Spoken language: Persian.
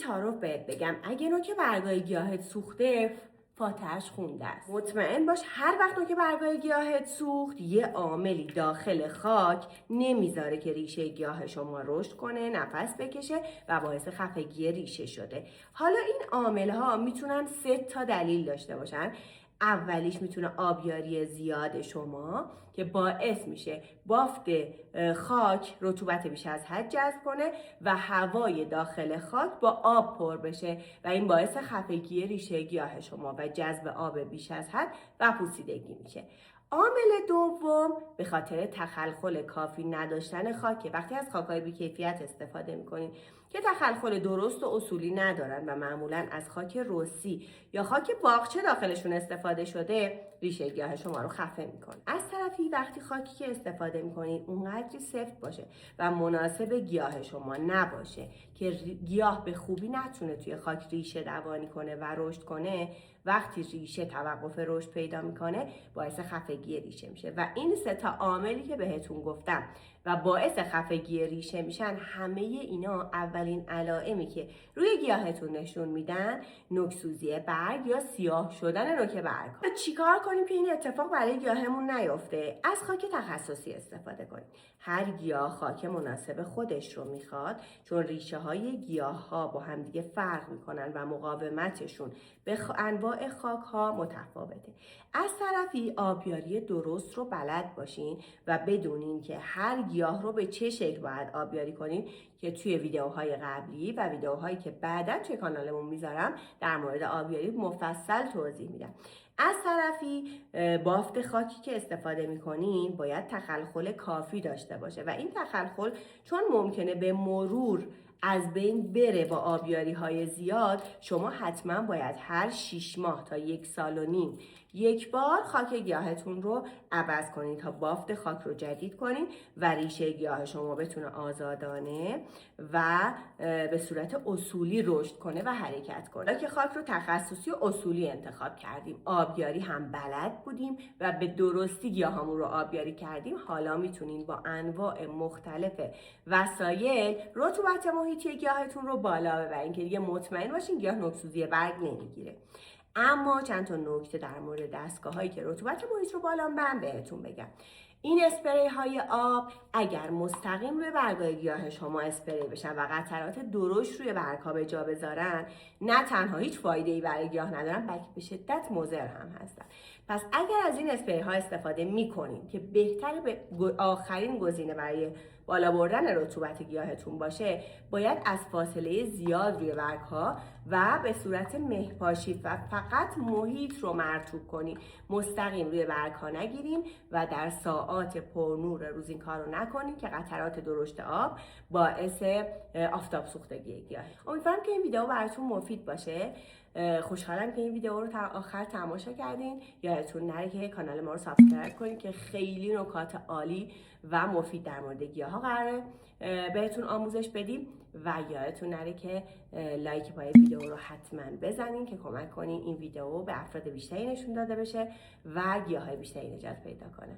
تعارف بهت بگم، اگه نوک برگای گیاهت سوخته فاتحه‌اش خونده است. مطمئن باش هر وقت نوک برگای گیاهت سوخت یه عاملی داخل خاک نمیذاره که ریشه گیاه شما رشد کنه، نفس بکشه و باعث خفگی ریشه شده. حالا این عامل‌ها میتونن 3 تا دلیل داشته باشن. اولیش میتونه آبیاری زیاد شما که باعث میشه بافت خاک رطوبت بیش از حد جذب کنه و هوای داخل خاک با آب پر بشه و این باعث خفگی ریشه گیاه شما و جذب آب بیش از حد و پوسیدگی میشه. عامل دوم به خاطر تخلخل کافی نداشتن خاکه. وقتی از خاک‌های بی‌کیفیت استفاده می‌کنید که تخلخل درست و اصولی ندارن و معمولاً از خاک رسی یا خاک باغچه داخلشون استفاده شده، ریشه گیاه شما رو خفه می‌کنه. از طرفی وقتی خاکی که استفاده می‌کنید اونقدری سفت باشه و مناسب گیاه شما نباشه که گیاه به خوبی نتونه توی خاک ریشه دوانی کنه و رشد کنه، وقتی ریشه توقف رشد پیدا میکنه باعث خفگی ریشه میشه و این 3 تا عاملی که بهتون گفتم و باعث خفگی ریشه میشن، همه اینا اولین علائمی که روی گیاهتون نشون میدن نوک‌سوزی برگ یا سیاه شدن نوک برگ. چیکار کنیم که این اتفاق برای گیاهمون نیفته؟ از خاک تخصصی استفاده کنیم. هر گیاه خاک مناسب خودش رو میخواد، چون ریشه های گیاه ها با همدیگه فرق میکنن و مقاومتشون به انواع خاک ها متفاوته. از طرفی آبیاری درست رو بلد باشین و بدونین که هر گیاه رو به چه شکل باید آبیاری کنین که توی ویدیوهای قبلی و ویدیوهایی که بعدا توی کانالمون میذارم در مورد آبیاری مفصل توضیح میدم. از طرفی بافت خاکی که استفاده میکنین باید تخلخل کافی داشته باشه و این تخلخل چون ممکنه به مرور از بین بره با آبیاری های زیاد، شما حتما باید هر 6 ماه تا 1 سال و نیم یک بار خاک گیاهتون رو عوض کنین تا بافت خاک رو جدید کنین و ریشه گیاه شما بتونه آزادانه و به صورت اصولی رشد کنه و حرکت کنه. که خاک رو تخصصی و اصولی انتخاب کردیم، آبیاری هم بلد بودیم و به درستی گیاهامون رو آبیاری کردیم، حالا میتونین با انواع مختلف وسایل رطوبت محیطی گیاهتون رو بالا ببرین که دیگه مطمئن باشین گیاه نوک‌سوزی برگ نمیگیره. اما چند تا نکته در مورد دستگاه‌هایی که رطوبت محیط رو بالا میبرن بهتون بگم. این اسپری های آب اگر مستقیم روی برگ‌های گیاه شما اسپری بشن و قطرات درشت روی برگ‌ها به جا بذارن، نه تنها هیچ فایده‌ای برای گیاه ندارن بلکه به شدت مضر هم هستن. پس اگر از این اسپری ها استفاده می‌کنین که بهتره به آخرین گزینه برای بالا بردن رطوبت گیاهتون باشه، باید از فاصله زیاد روی برگ‌ها و به صورت مه‌پاشی و فقط محیط رو مرطوب کنین، مستقیم روی برگ‌ها نگیرین و در ساعات پرنور روز این کار رو نکنین که قطرات درشت آب باعث آفتاب سوختگی گیاه. امیدوارم که این ویدیو براتون مفید باشه. خوشحالم که این ویدیو رو تا آخر تماشا کردین. یادتون نره که کانال ما رو سابسکرایب کنین که خیلی نکات عالی و مفید در مورد گیاها قراره بهتون آموزش بدیم و یادتون نره که لایک پای ویدیو رو حتما بزنین که کمک کنین این ویدیو به افراد بیشتری نشون داده بشه و گیاهای بیشتری نجات پیدا کنه.